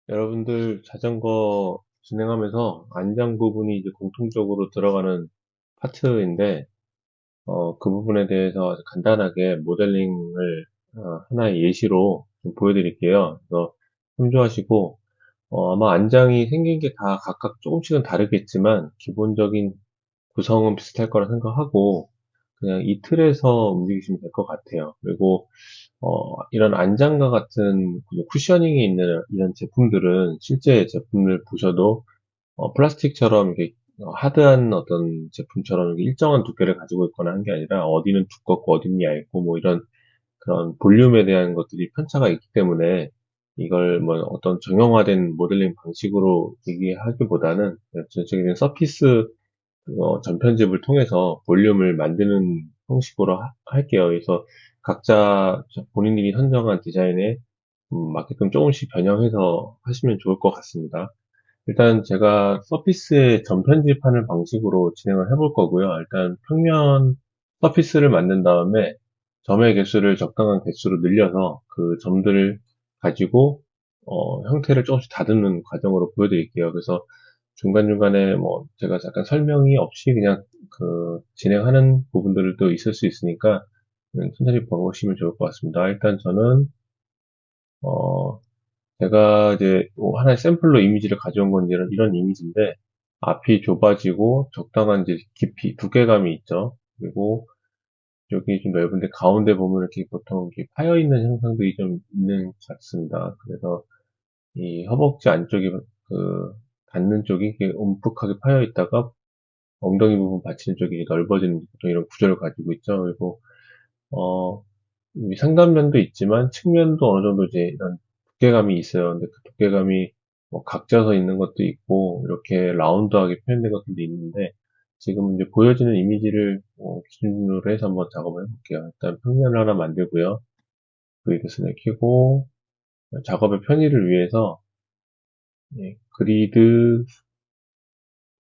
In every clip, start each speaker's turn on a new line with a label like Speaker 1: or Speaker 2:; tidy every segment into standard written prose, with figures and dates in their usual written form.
Speaker 1: 여러분들 자전거 진행하면서 안장 부분이 이제 공통적으로 들어가는 파트인데, 그 부분에 대해서 간단하게 모델링을 하나의 예시로 좀 보여드릴게요. 그래서 참조하시고, 아마 안장이 생긴 게 다 각각 조금씩은 다르겠지만, 기본적인 구성은 비슷할 거라 생각하고, 그냥 이 틀에서 움직이시면 될 것 같아요. 그리고 이런 안장과 같은 쿠셔닝이 있는 이런 제품들은 실제 제품을 보셔도 플라스틱처럼 이렇게 하드한 어떤 제품처럼 이렇게 일정한 두께를 가지고 있거나 한 게 아니라 어디는 두껍고 어디는 얇고 뭐 이런 그런 볼륨에 대한 것들이 편차가 있기 때문에 이걸 뭐 어떤 정형화된 모델링 방식으로 얘기하기보다는 전체적인 서피스 전편집을 통해서 볼륨을 만드는 형식으로 할게요. 그래서 각자 본인들이 선정한 디자인에 맞게끔 조금씩 변형해서 하시면 좋을 것 같습니다. 일단 제가 서피스에 전편집하는 방식으로 진행을 해볼 거고요. 일단 평면 서피스를 만든 다음에 점의 개수를 적당한 개수로 늘려서 그 점들을 가지고 형태를 조금씩 다듬는 과정으로 보여드릴게요. 그래서 중간중간에 뭐 제가 잠깐 설명이 없이 그냥 그 진행하는 부분들도 있을 수 있으니까 천천히 봐보시면 좋을 것 같습니다. 일단 저는 어 제가 이제 뭐 하나의 샘플로 이미지를 가져온 건 이런 이미지인데 앞이 좁아지고 적당한 이제 깊이 두께감이 있죠. 그리고 여기 좀 넓은데 가운데 보면 이렇게 보통 이렇게 파여 있는 형상들이 좀 있는 것 같습니다. 그래서 이 허벅지 안쪽에 그 닿는 쪽이 이렇게 움푹하게 파여 있다가 엉덩이 부분 받치는 쪽이 넓어지는 보통 이런 구조를 가지고 있죠. 그리고 어, 이 상단면도 있지만 측면도 어느 정도 이제 이런 두께감이 있어요. 근데 그 두께감이 뭐 각져서 있는 것도 있고 이렇게 라운드하게 표현된 것들도 있는데 지금 이제 보여지는 이미지를 기준으로 해서 한번 작업을 해볼게요. 일단 평면을 하나 만들고요. 그리드선을 켜고 작업의 편의를 위해서 그리드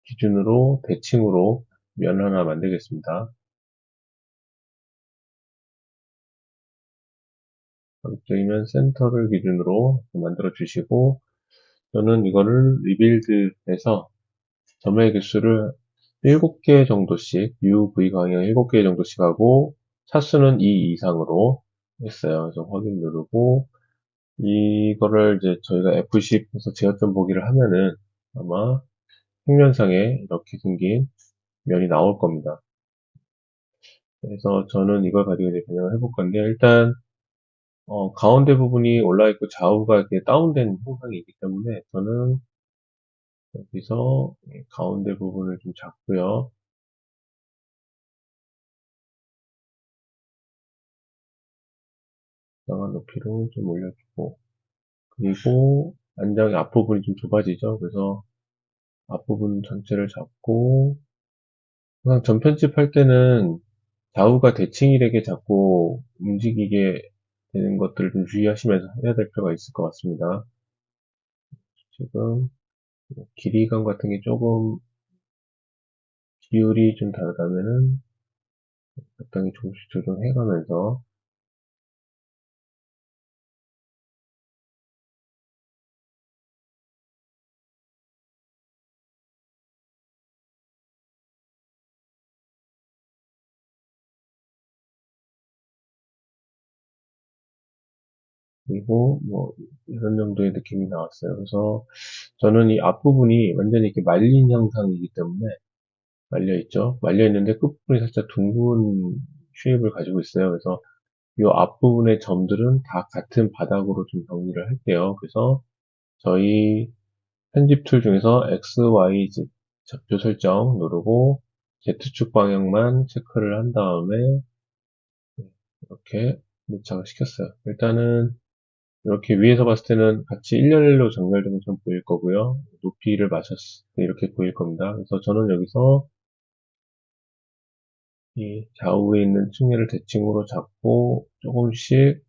Speaker 1: 기준으로 대칭으로 면 하나 만들겠습니다. 저희면 센터를 기준으로 만들어 주시고 저는 이거를 리빌드해서 점의 개수를 7개 정도씩 UV 광형 7개 정도씩 하고 차수는 2 이상으로 했어요. 그래서 확인 누르고 이거를 이제 저희가 F10에서 제어점 보기를 하면은 아마 평면상에 이렇게 생긴 면이 나올 겁니다. 그래서 저는 이걸 가지고 이제 변형을 해볼 건데 일단 가운데 부분이 올라있고 좌우가 이렇게 다운된 형상이 있기 때문에 저는 여기서 가운데 부분을 좀 잡고요. 적당한 높이로 좀 올려주고 그리고 안장의 앞부분이 좀 좁아지죠. 그래서 앞부분 전체를 잡고 항상 전편집 할 때는 좌우가 대칭이되게 자꾸 움직이게 되는 것들을 좀 주의하시면서 해야 될 필요가 있을 것 같습니다. 지금 길이감 같은 게 조금 비율이 좀 다르다면은 적당히 조금씩 조정해가면서 그리고 뭐 이런 정도의 느낌이 나왔어요. 그래서 저는 이 앞부분이 완전히 이렇게 말린 형상이기 때문에 말려 있죠. 말려 있는데 끝부분이 살짝 둥근 쉐입을 가지고 있어요. 그래서 이 앞부분의 점들은 다 같은 바닥으로 좀 정리를 할게요. 그래서 저희 편집 툴 중에서 X, Y, Z 좌표 설정 누르고 Z축 방향만 체크를 한 다음에 이렇게 밀착을 시켰어요. 일단은 이렇게 위에서 봤을 때는 같이 일렬로 정렬된 것처럼 보일 거고요. 높이를 맞췄을 때 이렇게 보일 겁니다. 그래서 저는 여기서 이 좌우에 있는 측면을 대칭으로 잡고 조금씩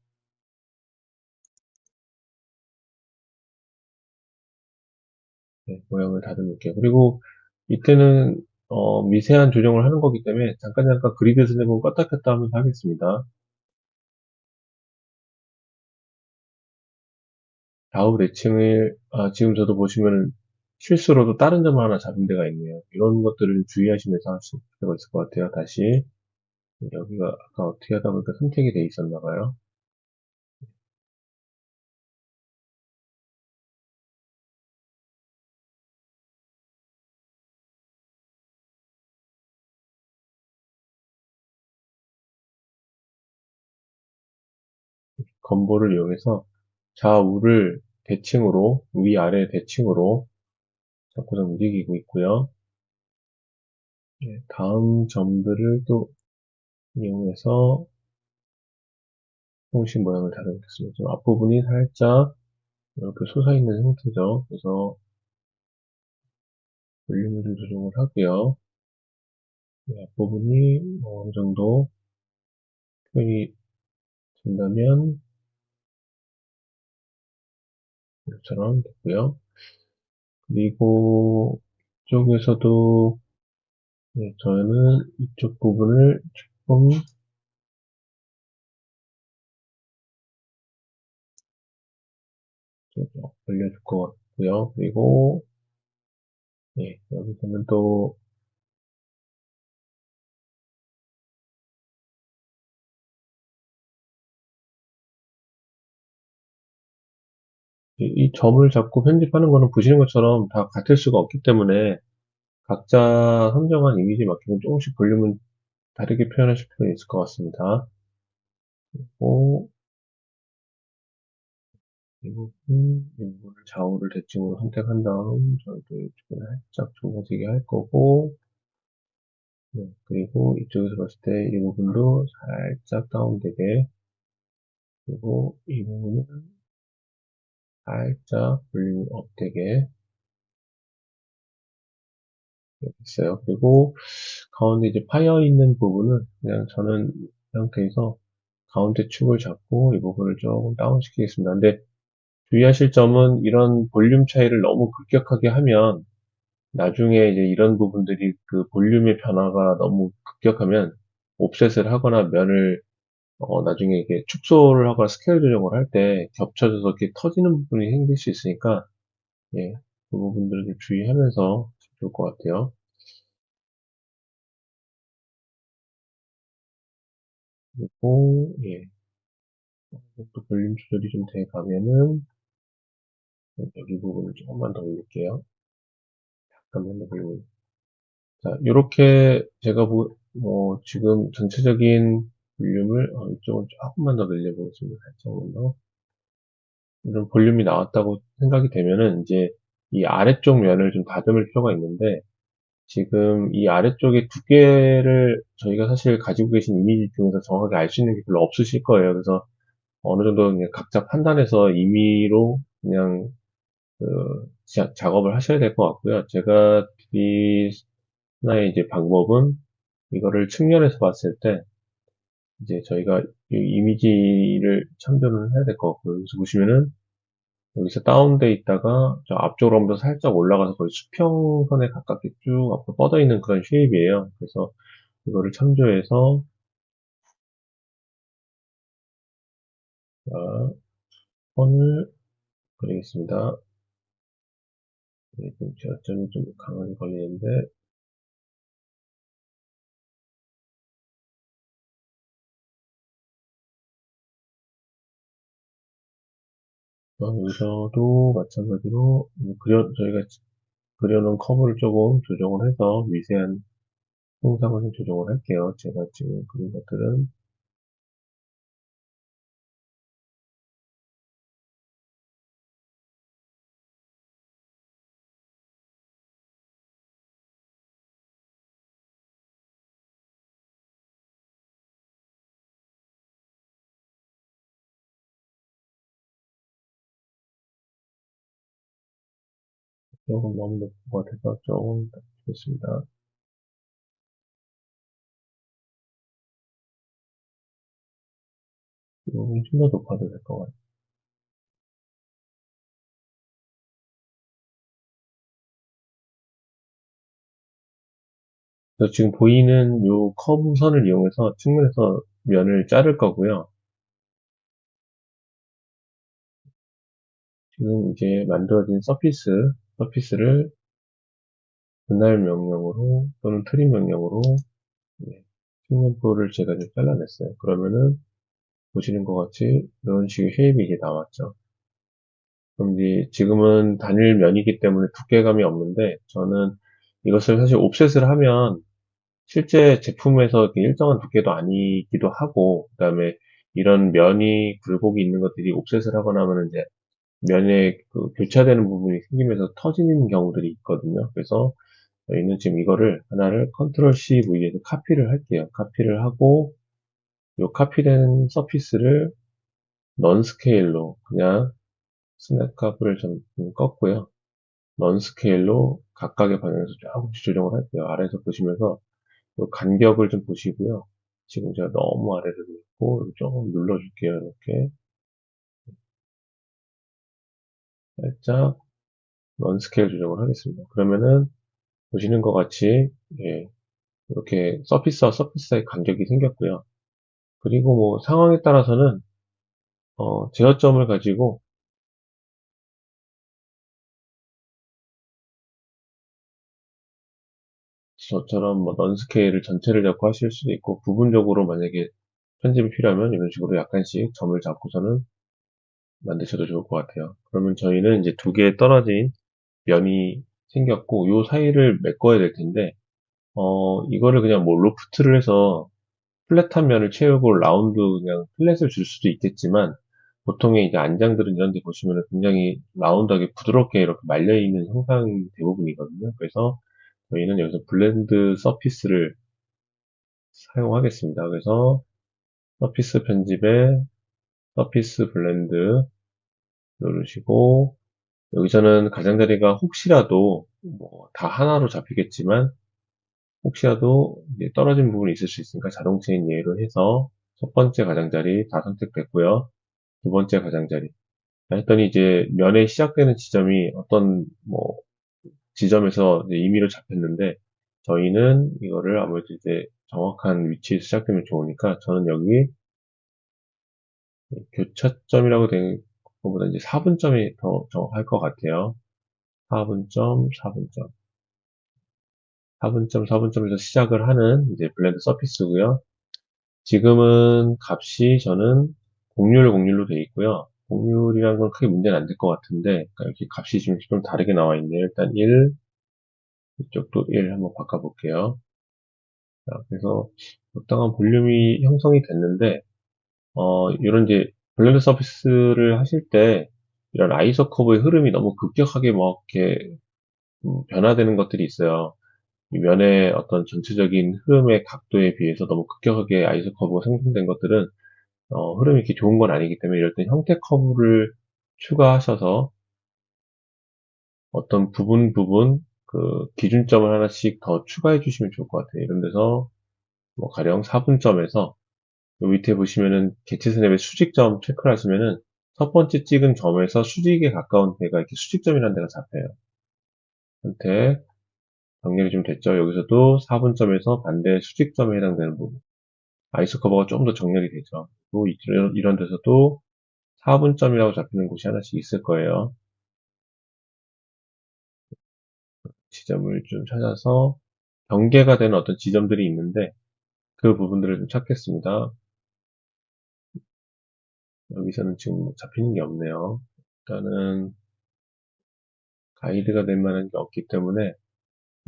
Speaker 1: 모양을 다듬을게요. 그리고 이때는 미세한 조정을 하는 거기 때문에 잠깐 그리드 스냅은 껐다 켰다 하면서 하겠습니다. 좌우 대칭을, 지금 저도 보시면 실수로도 다른 점을 하나 잡은 데가 있네요. 이런 것들을 주의하시면서 하실 필요가 있을 것 같아요. 다시. 여기가 아까 어떻게 하다 보니까 선택이 돼 있었나 봐요. 건보를 이용해서 좌우를 대칭으로, 위아래 대칭으로 자꾸자 움직이고 있고요. 다음 점들을 또 이용해서 형식 모양을 다려보겠습니다. 좀 앞부분이 살짝 이렇게 솟아있는 형태죠. 그래서 볼륨을 좀 조정을 하고요. 앞부분이 어느 정도 표현이 된다면 이처럼 됐고요. 그리고 이쪽에서도 저는 이쪽 부분을 조금 올려줄 것 같고요. 그리고 여기서는 또 이 점을 잡고 편집하는 거는 보시는 것처럼 다 같을 수가 없기 때문에 각자 선정한 이미지에 맞게끔 조금씩 볼륨은 다르게 표현하실 필요가 있을 것 같습니다. 그리고 이 부분을 좌우를 대칭으로 선택한 다음 저희도 이쪽을 살짝 좁아지게 할 거고 그리고 이쪽에서 봤을 때 이 부분도 살짝 다운되게 그리고 이 부분은 살짝 볼륨 업되게 이렇게 있어요. 그리고 가운데 이제 파여 있는 부분은 그냥 저는 이 상태에서 가운데 축을 잡고 이 부분을 조금 다운시키겠습니다. 근데 주의하실 점은 이런 볼륨 차이를 너무 급격하게 하면 나중에 이제 이런 부분들이 그 볼륨의 변화가 너무 급격하면 옵셋을 하거나 면을 나중에 이게 축소를 하거나 스케일 조정을 할 때 겹쳐져서 이렇게 터지는 부분이 생길 수 있으니까 예, 그 부분들을 좀 주의하면서 좋을 것 같아요. 그리고 또 볼륨 조절이 좀 돼 가면은 여기 부분을 조금만 더 올릴게요. 잠깐만 더 볼륨. 자, 이렇게 제가 지금 전체적인 볼륨을 이쪽은 조금만 더 늘려보겠습니다. 살짝만 더. 이런 볼륨이 나왔다고 생각이 되면은 이제 이 아래쪽 면을 좀 다듬을 필요가 있는데 지금 이 아래쪽에 두께를 저희가 사실 가지고 계신 이미지 중에서 정확하게 알 수 있는 게 별로 없으실 거예요. 그래서 어느 정도 그냥 각자 판단해서 임의로 그냥 그 작업을 하셔야 될 것 같고요. 제가 드릴 하나의 이제 방법은 이거를 측면에서 봤을 때 이제 저희가 이 이미지를 참조를 해야 될 것 같고요. 여기서 보시면은 여기서 다운돼 있다가 저 앞쪽으로 한번 살짝 올라가서 거의 수평선에 가깝게 쭉 앞으로 뻗어 있는 그런 쉐입이에요. 그래서 이거를 참조해서 자, 선을 그리겠습니다. 좀 지하점이 좀 강하게 걸리는데 여기서도 마찬가지로 저희가 그려놓은 커브를 조금 조정을 해서 미세한 형상을 좀 조정을 할게요. 제가 지금 그린 것들은 조금 너무 높은 것 같아서 조금 낮추겠습니다. 조금 좀 더 높아도 될 것 같아요. 그래서 지금 보이는 요 커브 선을 이용해서 측면에서 면을 자를 거고요. 지금 이제 만들어진 서피스를 분할 명령으로 또는 트림 명령으로 네, 측면부를 제가 좀 잘라냈어요. 그러면은 보시는 것 같이 이런 식의 쉐입이 이제 나왔죠. 그럼 이제 지금은 단일 면이기 때문에 두께감이 없는데 저는 이것을 사실 옵셋을 하면 실제 제품에서 이렇게 일정한 두께도 아니기도 하고 그다음에 이런 면이 굴곡이 있는 것들이 옵셋을 하거나 하면 이제 면에 그 교차되는 부분이 생기면서 터지는 경우들이 있거든요. 그래서 저희는 지금 이거를 하나를 컨트롤 C V에서 카피를 할게요. 카피를 하고 이 카피된 서피스를 넌 스케일로 그냥 스냅 값을 좀 껐고요. 넌 스케일로 각각의 방향에서 조금씩 조정을 할게요. 아래에서 보시면서 이 간격을 좀 보시고요. 지금 제가 너무 아래로 있고 조금 눌러줄게요. 이렇게 살짝 넌 스케일 조정을 하겠습니다. 그러면은 보시는 것 같이 예, 이렇게 서피스와 서피스 사이 간격이 생겼고요. 그리고 뭐 상황에 따라서는 제어점을 가지고 저처럼 뭐 넌스케일을 전체를 잡고 하실 수도 있고 부분적으로 만약에 편집이 필요하면 이런 식으로 약간씩 점을 잡고서는 만드셔도 좋을 것 같아요. 그러면 저희는 이제 두 개 떨어진 면이 생겼고 요 사이를 메꿔야 될 텐데 이거를 그냥 뭐 로프트를 해서 플랫한 면을 채우고 라운드 그냥 플랫을 줄 수도 있겠지만 보통의 이제 안장들은 이런 데 보시면 굉장히 라운드하게 부드럽게 이렇게 말려있는 형상이 대부분이거든요. 그래서 저희는 여기서 블렌드 서피스를 사용하겠습니다. 그래서 서피스 편집에 서피스 블렌드 누르시고 여기서는 가장자리가 혹시라도 뭐 다 하나로 잡히겠지만 혹시라도 이제 떨어진 부분이 있을 수 있으니까 자동체인 예로 해서 첫 번째 가장자리 다 선택됐고요. 두 번째 가장자리 했더니 이제 면의 시작되는 지점이 어떤 뭐 지점에서 이제 임의로 잡혔는데 저희는 이거를 아무래도 이제 정확한 위치에서 시작되면 좋으니까 저는 여기 교차점이라고 된 것보다 이제 4분점이 더 정확할 것 같아요. 4분점, 4분점, 4분점, 4분점에서 시작을 하는 이제 블렌드 서피스고요. 지금은 값이 저는 공률로 되어 있고요. 공률이란 건 크게 문제는 안 될 것 같은데 그러니까 여기 값이 좀 다르게 나와 있네요. 일단 1, 이쪽도 1 한번 바꿔볼게요. 자, 그래서 적당한 볼륨이 형성이 됐는데 이런 이제 블렌드 서피스를 하실 때 이런 아이소 커브의 흐름이 너무 급격하게 뭐 이렇게 변화되는 것들이 있어요. 이 면의 어떤 전체적인 흐름의 각도에 비해서 너무 급격하게 아이소 커브가 생성된 것들은 흐름이 이렇게 좋은 건 아니기 때문에 이럴 땐 형태 커브를 추가하셔서 어떤 부분 그 기준점을 하나씩 더 추가해 주시면 좋을 것 같아요. 이런 데서 뭐 가령 4분점에서 밑에 보시면은 개체 스냅의 수직점 체크를 하시면은 첫 번째 찍은 점에서 수직에 가까운 데가 이렇게 수직점이라는 데가 잡혀요. 선택 정렬이 좀 됐죠. 여기서도 4분점에서 반대 수직점에 해당되는 부분 아이소 커버가 조금 더 정렬이 되죠. 또 이런 데서도 4분점이라고 잡히는 곳이 하나씩 있을 거예요. 지점을 좀 찾아서 경계가 되는 어떤 지점들이 있는데 그 부분들을 좀 찾겠습니다. 여기서는 지금 잡히는 게 없네요. 일단은 가이드가 될 만한 게 없기 때문에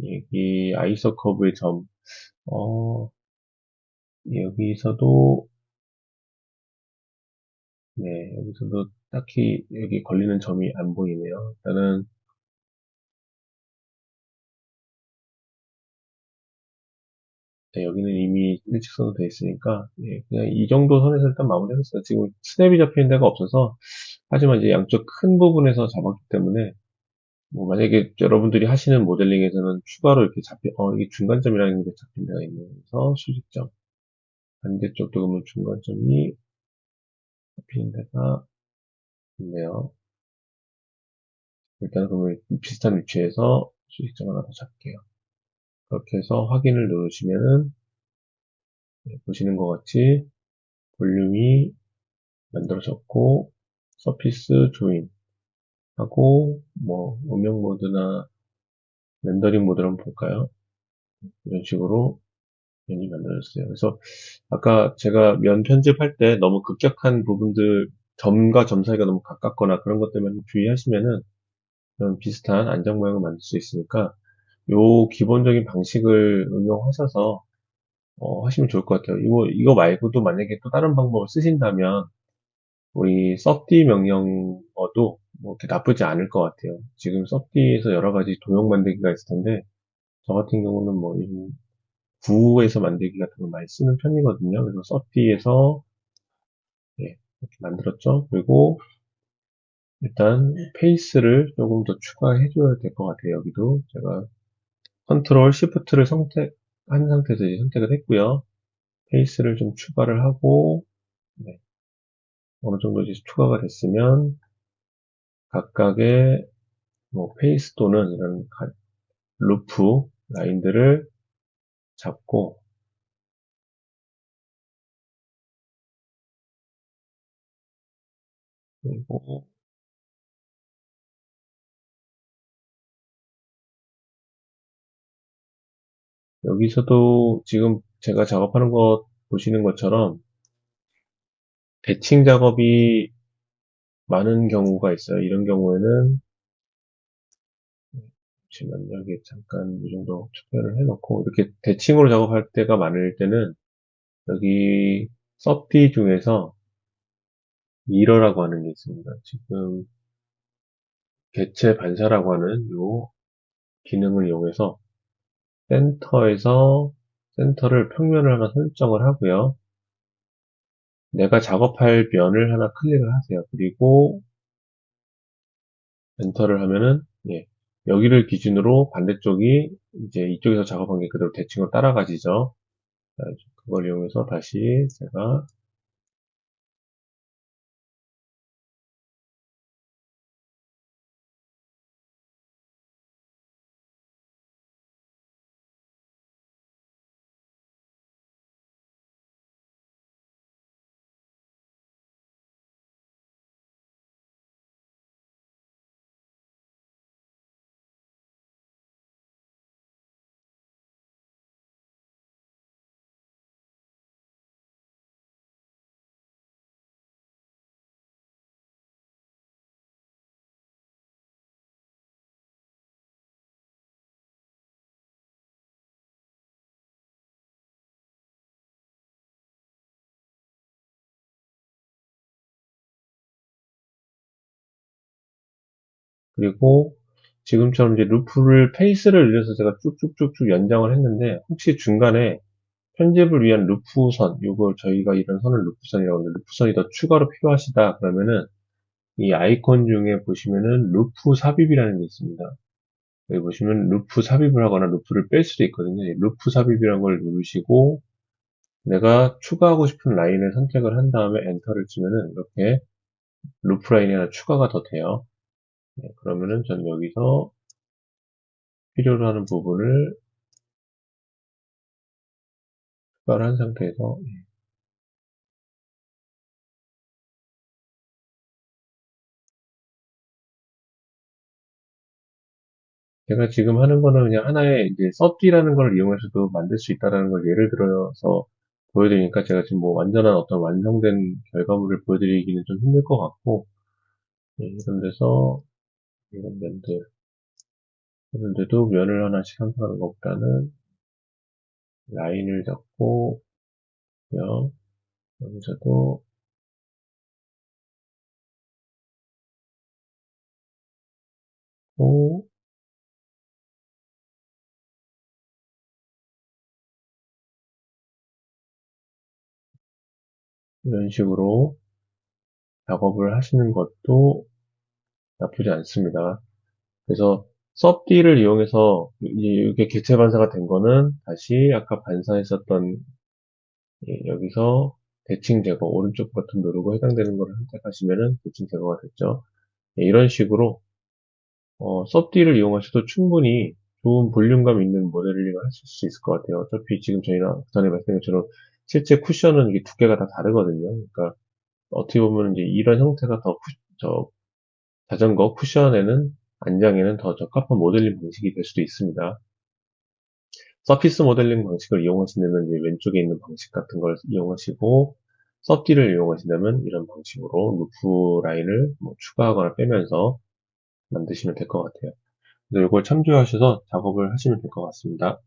Speaker 1: 여기 아이소 커브의 점, 어, 여기서도, 네, 여기서도 딱히 여기 걸리는 점이 안 보이네요. 일단은, 네, 여기는 이미 일직선으로 되어 있으니까, 예, 그냥 이 정도 선에서 일단 마무리했어요. 지금 스냅이 잡히는 데가 없어서, 하지만 이제 양쪽 큰 부분에서 잡았기 때문에, 뭐 만약에 여러분들이 하시는 모델링에서는 추가로 이렇게 이게 중간점이라는 게 잡힌 데가 있네요. 그래서 수직점. 반대쪽도 그러면 중간점이 잡히는 데가 있네요. 일단 그러면 비슷한 위치에서 수직점 하나 더 잡게요. 그렇게 해서 확인을 누르시면은 보시는 것 같이 볼륨이 만들어졌고 서피스 조인 하고, 뭐, 음영 모드나 렌더링 모드를 한번 볼까요? 이런 식으로 면이 만들어졌어요. 그래서 아까 제가 면 편집할 때 너무 급격한 부분들, 점과 점 사이가 너무 가깝거나 그런 것 때문에 주의하시면은 그런 비슷한 안장 모양을 만들 수 있으니까 요 기본적인 방식을 응용하셔서 하시면 좋을 것 같아요. 이거 말고도 만약에 또 다른 방법을 쓰신다면 우리 썩디 명령어도 뭐 이렇게 나쁘지 않을 것 같아요. 지금 썩디에서 여러 가지 도형 만들기가 있을 텐데 저 같은 경우는 뭐 구에서 만들기 같은 걸 많이 쓰는 편이거든요. 그래서 썩디에서 이렇게 만들었죠. 그리고 일단 페이스를 조금 더 추가해 줘야 될 것 같아요. 여기도 제가 컨트롤 시프트를 선택한 상태에서 이제 선택을 했고요. 페이스를 좀 추가를 하고 네, 어느 정도 이제 추가가 됐으면 각각의 뭐 페이스 또는 이런 루프 라인들을 잡고 그리고 여기서도 지금 제가 작업하는 것 보시는 것처럼 대칭 작업이 많은 경우가 있어요. 이런 경우에는 잠시만요. 여기 잠깐 이 정도 추가를 해놓고 이렇게 대칭으로 작업할 때가 많을 때는 여기 서티 중에서 미러라고 하는 게 있습니다. 지금 개체 반사라고 하는 요 기능을 이용해서 센터를 평면을 하나 설정을 하고요. 내가 작업할 면을 하나 클릭을 하세요. 그리고 엔터를 하면은 예, 여기를 기준으로 반대쪽이 이제 이쪽에서 작업한 게 그대로 대칭으로 따라가지죠. 자, 그걸 이용해서 다시 제가 그리고 지금처럼 이제 루프를 페이스를 늘려서 제가 쭉쭉쭉쭉 연장을 했는데 혹시 중간에 편집을 위한 루프선, 이걸 저희가 이런 선을 루프선이라고 하는데 루프선이 더 추가로 필요하시다 그러면은 이 아이콘 중에 보시면은 루프 삽입이라는 게 있습니다. 여기 보시면 루프 삽입을 하거나 루프를 뺄 수도 있거든요. 이 루프 삽입이라는 걸 누르시고 내가 추가하고 싶은 라인을 선택을 한 다음에 엔터를 치면은 이렇게 루프 라인이 하나 추가가 더 돼요. 네, 그러면은 전 여기서 필요로 하는 부분을 추가를 한 상태에서 제가 지금 하는 거는 그냥 하나의 이제 서티라는 걸 이용해서도 만들 수 있다라는 걸 예를 들어서 보여드리니까 제가 지금 뭐 완전한 어떤 완성된 결과물을 보여드리기는 좀 힘들 것 같고 네, 이런 데서 이런 면들 이런 데도 면을 하나씩 선택하는 것보다는 라인을 잡고 그냥 여기서도 또 이런 식으로 작업을 하시는 것도 나쁘지 않습니다. 그래서 섭디를 이용해서 이게 개체 반사가 된 거는 다시 아까 반사했었던 여기서 대칭 제거 오른쪽 버튼 누르고 해당되는 것을 선택하시면은 대칭 제거가 됐죠. 이런 식으로 섭디를 이용하셔도 충분히 좋은 볼륨감 있는 모델링을 하실 수 있을 것 같아요. 어차피 지금 저희가 전에 말씀드린 것처럼 실제 쿠션은 이게 두께가 다 다르거든요. 그러니까 어떻게 보면 이제 이런 형태가 더 자전거 쿠션에는 안장에는 더 적합한 모델링 방식이 될 수도 있습니다. 서피스 모델링 방식을 이용하신다면 이제 왼쪽에 있는 방식 같은 걸 이용하시고 서티를 이용하신다면 이런 방식으로 루프 라인을 뭐 추가하거나 빼면서 만드시면 될 것 같아요. 그래서 이걸 참조하셔서 작업을 하시면 될 것 같습니다.